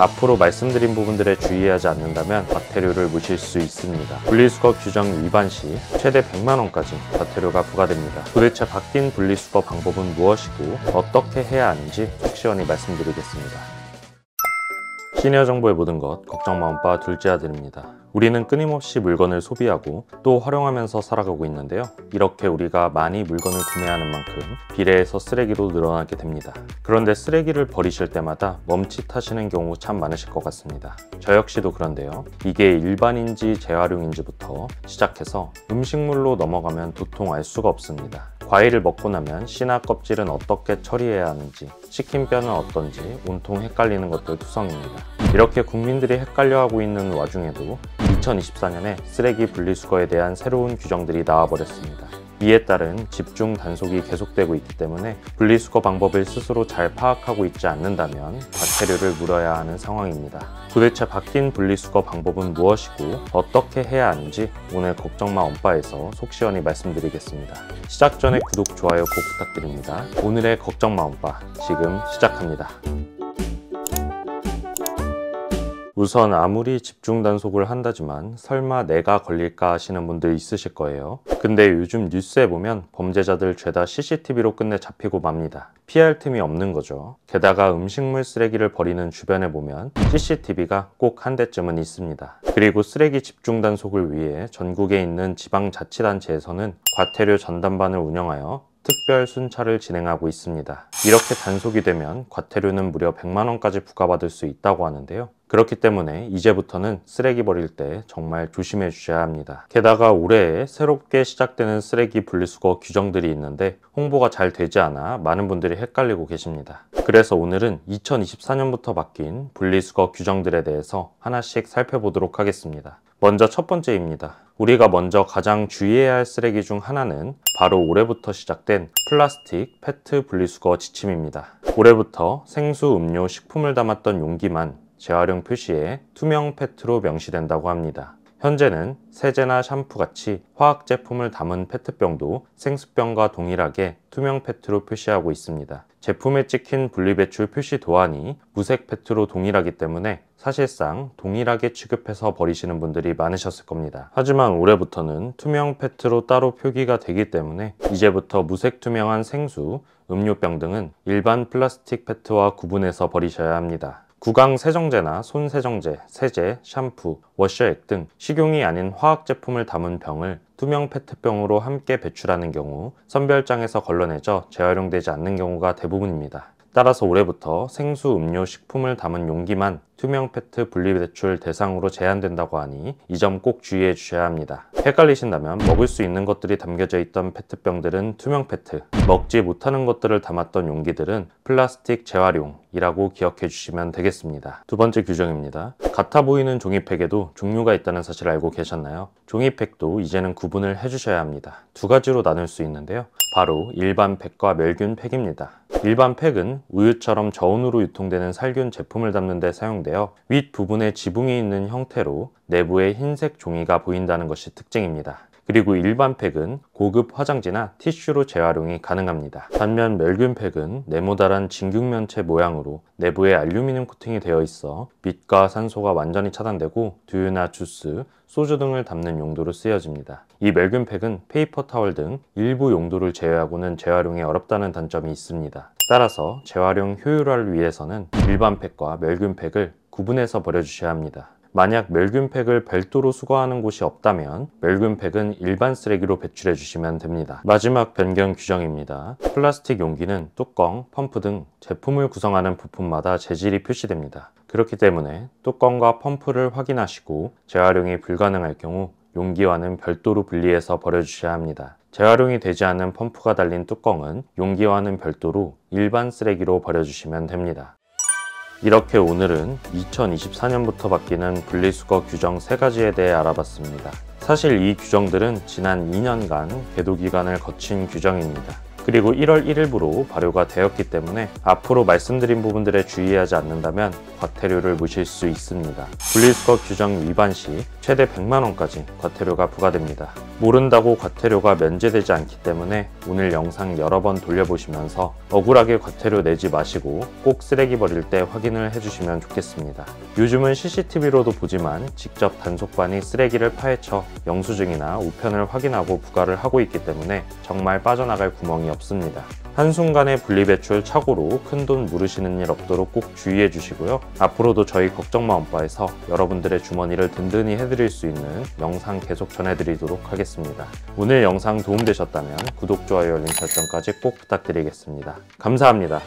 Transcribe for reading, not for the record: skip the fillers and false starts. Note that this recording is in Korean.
앞으로 말씀드린 부분들에 주의하지 않는다면 과태료를 물실 수 있습니다. 분리수거 규정 위반 시 최대 100만원까지 과태료가 부과됩니다. 도대체 바뀐 분리수거 방법은 무엇이고 어떻게 해야 하는지 속 시원히 말씀드리겠습니다. 시니어 정보의 모든 것 걱정 마음바 둘째 아들입니다. 우리는 끊임없이 물건을 소비하고 또 활용하면서 살아가고 있는데요. 이렇게 우리가 많이 물건을 구매하는 만큼 비례해서 쓰레기도 늘어나게 됩니다. 그런데 쓰레기를 버리실 때마다 멈칫하시는 경우 참 많으실 것 같습니다. 저 역시도 그런데요. 이게 일반인지 재활용인지부터 시작해서 음식물로 넘어가면 도통 알 수가 없습니다. 과일을 먹고 나면 씨나 껍질은 어떻게 처리해야 하는지, 치킨 뼈는 어떤지 온통 헷갈리는 것들 투성입니다. 이렇게 국민들이 헷갈려하고 있는 와중에도 2024년에 쓰레기 분리수거에 대한 새로운 규정들이 나와버렸습니다. 이에 따른 집중 단속이 계속되고 있기 때문에 분리수거 방법을 스스로 잘 파악하고 있지 않는다면 과태료를 물어야 하는 상황입니다. 도대체 바뀐 분리수거 방법은 무엇이고 어떻게 해야 하는지 오늘 걱정마 엄빠에서 속 시원히 말씀드리겠습니다. 시작 전에 구독, 좋아요 꼭 부탁드립니다. 오늘의 걱정마 엄빠 지금 시작합니다. 우선 아무리 집중 단속을 한다지만 설마 내가 걸릴까 하시는 분들 있으실 거예요. 근데 요즘 뉴스에 보면 범죄자들 죄다 CCTV로 끝내 잡히고 맙니다. 피할 틈이 없는 거죠. 게다가 음식물 쓰레기를 버리는 주변에 보면 CCTV가 꼭 한 대쯤은 있습니다. 그리고 쓰레기 집중 단속을 위해 전국에 있는 지방자치단체에서는 과태료 전담반을 운영하여 특별 순찰을 진행하고 있습니다. 이렇게 단속이 되면 과태료는 무려 100만원까지 부과받을 수 있다고 하는데요. 그렇기 때문에 이제부터는 쓰레기 버릴 때 정말 조심해 주셔야 합니다. 게다가 올해에 새롭게 시작되는 쓰레기 분리수거 규정들이 있는데 홍보가 잘 되지 않아 많은 분들이 헷갈리고 계십니다. 그래서 오늘은 2024년부터 바뀐 분리수거 규정들에 대해서 하나씩 살펴보도록 하겠습니다. 먼저 첫 번째입니다. 우리가 먼저 가장 주의해야 할 쓰레기 중 하나는 바로 올해부터 시작된 플라스틱, 페트 분리수거 지침입니다. 올해부터 생수, 음료, 식품을 담았던 용기만 재활용 표시에 투명 페트로 명시된다고 합니다. 현재는 세제나 샴푸같이 화학 제품을 담은 페트병도 생수병과 동일하게 투명 페트로 표시하고 있습니다. 제품에 찍힌 분리배출 표시 도안이 무색 페트로 동일하기 때문에 사실상 동일하게 취급해서 버리시는 분들이 많으셨을 겁니다. 하지만 올해부터는 투명 페트로 따로 표기가 되기 때문에 이제부터 무색 투명한 생수, 음료병 등은 일반 플라스틱 페트와 구분해서 버리셔야 합니다. 구강 세정제나 손 세정제, 세제, 샴푸, 워셔액 등 식용이 아닌 화학 제품을 담은 병을 투명 페트병으로 함께 배출하는 경우 선별장에서 걸러내져 재활용되지 않는 경우가 대부분입니다. 따라서 올해부터 생수, 음료, 식품을 담은 용기만 투명 페트 분리배출 대상으로 제한된다고 하니 이 점 꼭 주의해 주셔야 합니다. 헷갈리신다면 먹을 수 있는 것들이 담겨져 있던 페트병들은 투명 페트, 먹지 못하는 것들을 담았던 용기들은 플라스틱 재활용이라고 기억해 주시면 되겠습니다. 두 번째 규정입니다. 같아 보이는 종이팩에도 종류가 있다는 사실 알고 계셨나요? 종이팩도 이제는 구분을 해주셔야 합니다. 두 가지로 나눌 수 있는데요. 바로 일반 팩과 멸균 팩입니다. 일반 팩은 우유처럼 저온으로 유통되는 살균 제품을 담는 데 사용되어 윗부분에 지붕이 있는 형태로 내부에 흰색 종이가 보인다는 것이 특징입니다. 그리고 일반 팩은 고급 화장지나 티슈로 재활용이 가능합니다. 반면 멸균 팩은 네모다란 진균면체 모양으로 내부에 알루미늄 코팅이 되어 있어 빛과 산소가 완전히 차단되고 두유나 주스, 소주 등을 담는 용도로 쓰여집니다. 이 멸균 팩은 페이퍼 타월 등 일부 용도를 제외하고는 재활용이 어렵다는 단점이 있습니다. 따라서 재활용 효율화를 위해서는 일반 팩과 멸균 팩을 구분해서 버려주셔야 합니다. 만약 멸균 팩을 별도로 수거하는 곳이 없다면 멸균 팩은 일반 쓰레기로 배출해 주시면 됩니다. 마지막 변경 규정입니다. 플라스틱 용기는 뚜껑, 펌프 등 제품을 구성하는 부품마다 재질이 표시됩니다. 그렇기 때문에 뚜껑과 펌프를 확인하시고 재활용이 불가능할 경우 용기와는 별도로 분리해서 버려주셔야 합니다. 재활용이 되지 않는 펌프가 달린 뚜껑은 용기와는 별도로 일반 쓰레기로 버려주시면 됩니다. 이렇게 오늘은 2024년부터 바뀌는 분리수거 규정 3가지에 대해 알아봤습니다. 사실 이 규정들은 지난 2년간 계도 기간을 거친 규정입니다. 그리고 1월 1일부로 발효가 되었기 때문에 앞으로 말씀드린 부분들에 주의하지 않는다면 과태료를 무실 수 있습니다. 분리수거 규정 위반 시 최대 100만 원까지 과태료가 부과됩니다. 모른다고 과태료가 면제되지 않기 때문에 오늘 영상 여러 번 돌려보시면서 억울하게 과태료 내지 마시고 꼭 쓰레기 버릴 때 확인을 해주시면 좋겠습니다. 요즘은 CCTV로도 보지만 직접 단속반이 쓰레기를 파헤쳐 영수증이나 우편을 확인하고 부과를 하고 있기 때문에 정말 빠져나갈 구멍이 없습니다. 한순간의 분리배출 착오로 큰돈 물으시는 일 없도록 꼭 주의해 주시고요. 앞으로도 저희 걱정마음바에서 여러분들의 주머니를 든든히 해드릴 수 있는 영상 계속 전해드리도록 하겠습니다. 오늘 영상 도움되셨다면 구독, 좋아요, 알림 설정까지 꼭 부탁드리겠습니다. 감사합니다.